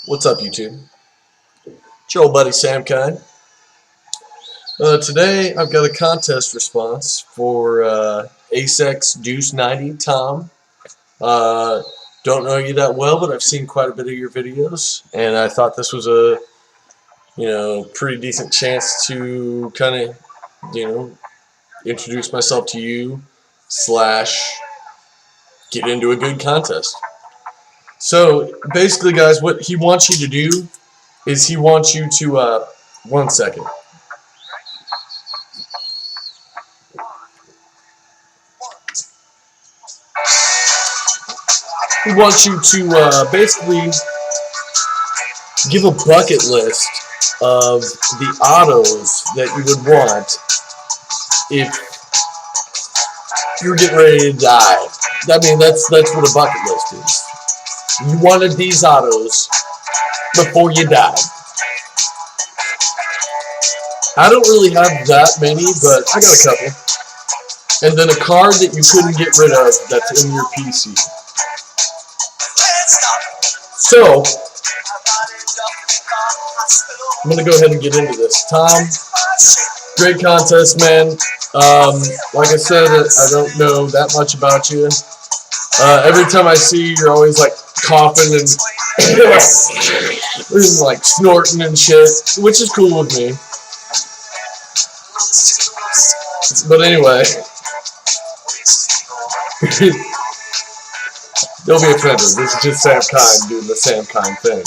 What's up, YouTube? It's your old buddy Sam Kine. Today I've got a contest response for AceXDeuce90 Tom. Don't know you that well, but I've seen quite a bit of your videos, and I thought this was a pretty decent chance to kind of introduce myself to you / get into a good contest. So basically, guys, what he wants you to do is he wants you to 1 second. He wants you to basically give a bucket list of the autos that you would want if you're getting ready to die. I mean, that's what a bucket list is. You wanted these autos before you died. I don't really have that many, but I got a couple. And then a card that you couldn't get rid of that's in your PC. So, I'm going to go ahead and get into this. Tom, great contest, man. Like I said, I don't know that much about you. Every time I see you, you're always like coughing and like snorting and shit, which is cool with me. But anyway, don't be offended. This is just Sam Kine doing the Sam Kine thing.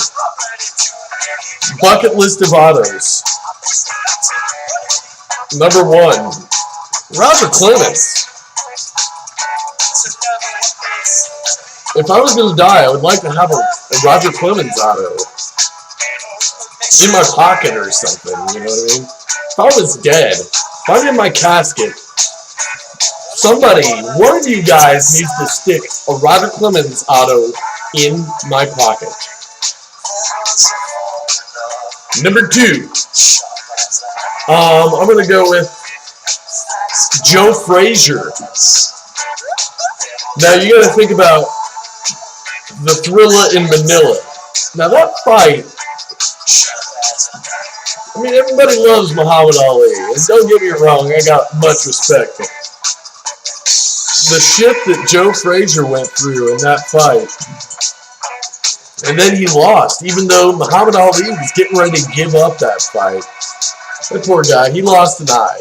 Bucket list of autos. Number 1, Roger Clemens. If I was going to die, I would like to have a Roger Clemens auto in my pocket or something, you know what I mean? If I was dead, if I'm in my casket, one of you guys needs to stick a Roger Clemens auto in my pocket. Number 2, I'm going to go with Joe Frazier. Now you got to think about the Thrilla in Manila. Now that fight, I mean, everybody loves Muhammad Ali, and don't get me wrong, I got much respect. But the shit that Joe Frazier went through in that fight, and then he lost, even though Muhammad Ali was getting ready to give up that fight. That poor guy, he lost an eye,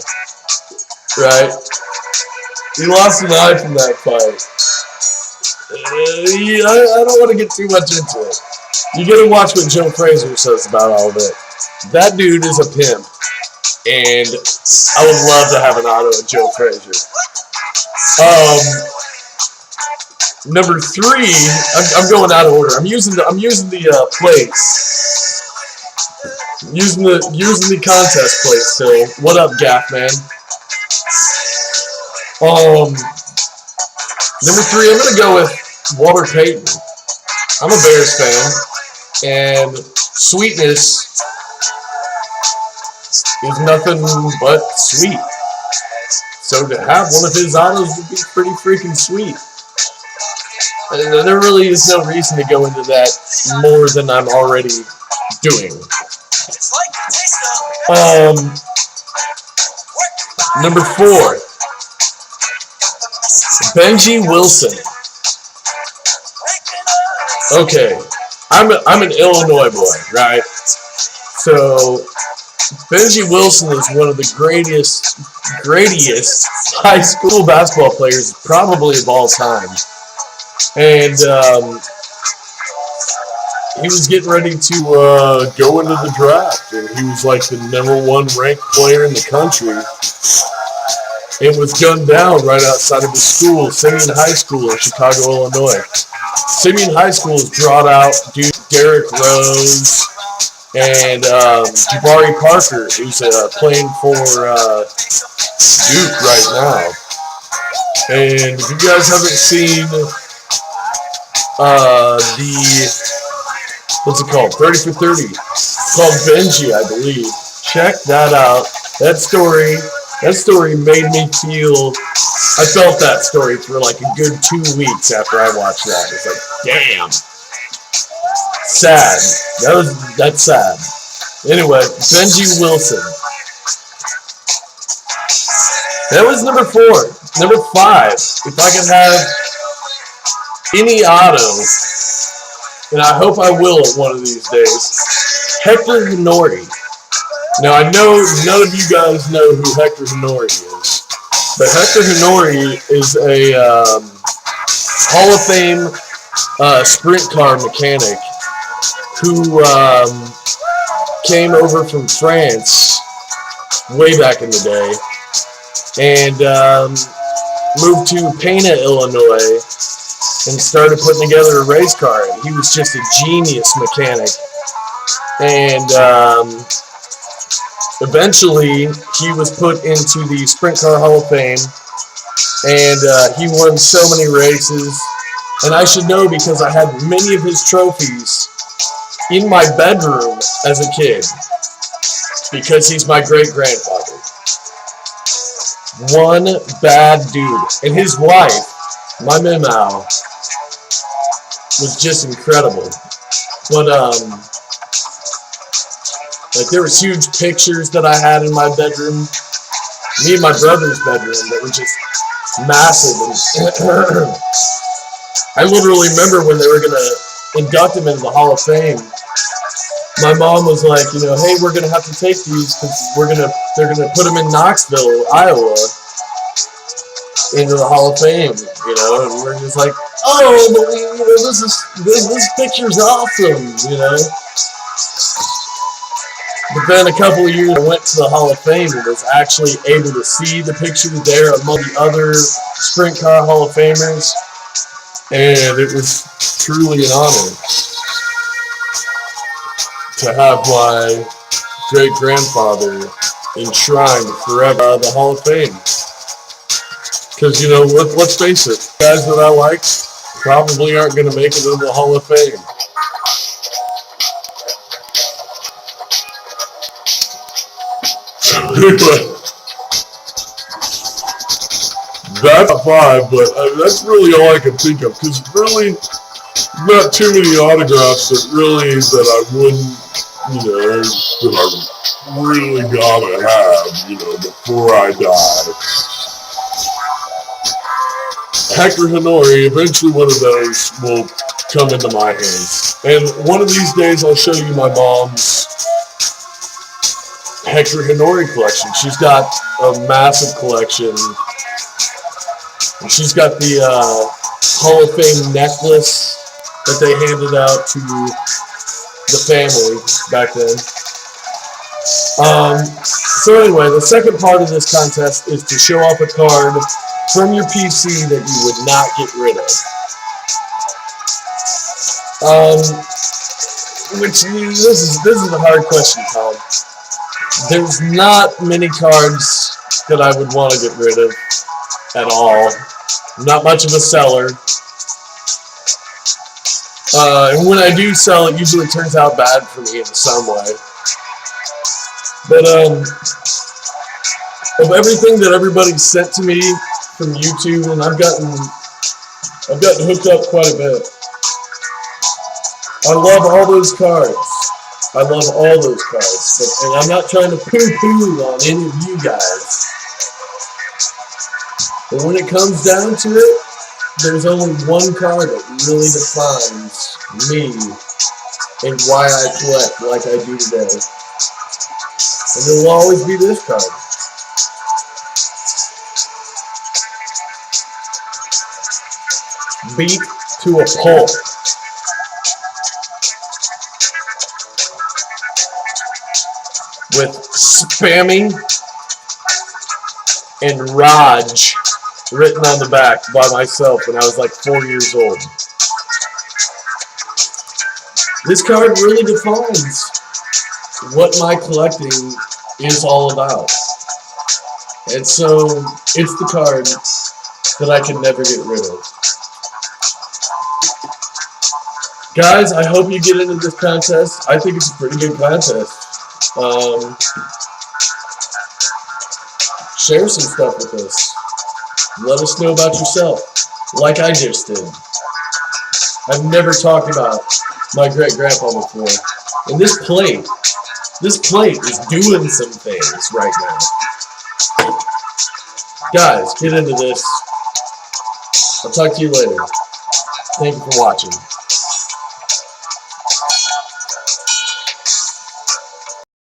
right? He lost an eye from that fight. I don't want to get too much into it. You gotta watch what Joe Frazier says about all of it. That dude is a pimp, and I would love to have an auto of Joe Frazier. Number 3, I'm going out of order. I'm using the plates. Using the contest plates still. What up, Gaff man? Number 3, I'm gonna go with Walter Payton. I'm a Bears fan, and sweetness is nothing but sweet. So to have one of his autos would be pretty freaking sweet. And there really is no reason to go into that more than I'm already doing. Number 4, Benji Wilson. Okay, I'm an Illinois boy, right? So Benji Wilson is one of the greatest high school basketball players probably of all time. And he was getting ready to go into the draft, and he was like the #1 ranked player in the country, and was gunned down right outside of his school, Simeon High School in Chicago, Illinois. Simeon High School has brought out Derrick Rose and Jabari Parker, who's playing for Duke right now. And if you guys haven't seen what's it called? 30 for 30. It's called Benji, I believe. Check that out. That story made me feel. I felt that story for like a good 2 weeks after I watched that. It's like, damn. Sad. That's sad. Anyway, Benji Wilson. That was number 4. Number 5. If I could have any auto, and I hope I will at one of these days, Hector Hinori. Now, I know none of you guys know who Hector Hinori is, but Hector Hinori is a Hall of Fame sprint car mechanic who came over from France way back in the day and moved to Pana, Illinois, and started putting together a race car. And he was just a genius mechanic. And eventually, he was put into the Sprint Car Hall of Fame, and he won so many races. And I should know because I had many of his trophies in my bedroom as a kid, because he's my great-grandfather. One bad dude. And his wife, my Mimau, was just incredible. But, like, there was huge pictures that I had in my bedroom, me and my brother's bedroom, that were just massive. And I literally remember when they were going to induct him into the Hall of Fame, my mom was like, you know, hey, we're going to have to take these because they're going to put him in Knoxville, Iowa, into the Hall of Fame, you know, and we're just like, oh, but you know, this picture's awesome, you know. But then a couple of years I went to the Hall of Fame and was actually able to see the picture there among the other Sprint Car Hall of Famers, and it was truly an honor to have my great-grandfather enshrined forever out of the Hall of Fame. Because, you know, let's face it, guys that I like probably aren't going to make it into the Hall of Fame. That's a 5, but that's really all I can think of. Because really, not too many autographs that I wouldn't, you know, that I really gotta have, you know, before I die. Hector Hinori, eventually one of those will come into my hands. And one of these days I'll show you my mom's Hector Hinori collection. She's got a massive collection. And she's got the Hall of Fame necklace that they handed out to the family back then. So anyway, the second part of this contest is to show off a card from your PC that you would not get rid of. This is a hard question, Tom. There's not many cards that I would want to get rid of at all. I'm not much of a seller. And when I do sell, it usually turns out bad for me in some way. But of everything that everybody sent to me from YouTube, and I've gotten hooked up quite a bit. I love all those cards. I love all those cards, and I'm not trying to poo-poo on any of you guys. But when it comes down to it, there's only one card that really defines me and why I collect like I do today. And it will always be this card. Beat to a pulp. With spamming and Raj written on the back by myself when I was like 4 years old. This card really defines what my collecting is all about. And so it's the card that I can never get rid of. Guys, I hope you get into this contest. I think it's a pretty good contest. Share some stuff with us. Let us know about yourself, like I just did. I've never talked about my great-grandpa before. And this plate is doing some things right now. Guys, get into this. I'll talk to you later. Thank you for watching.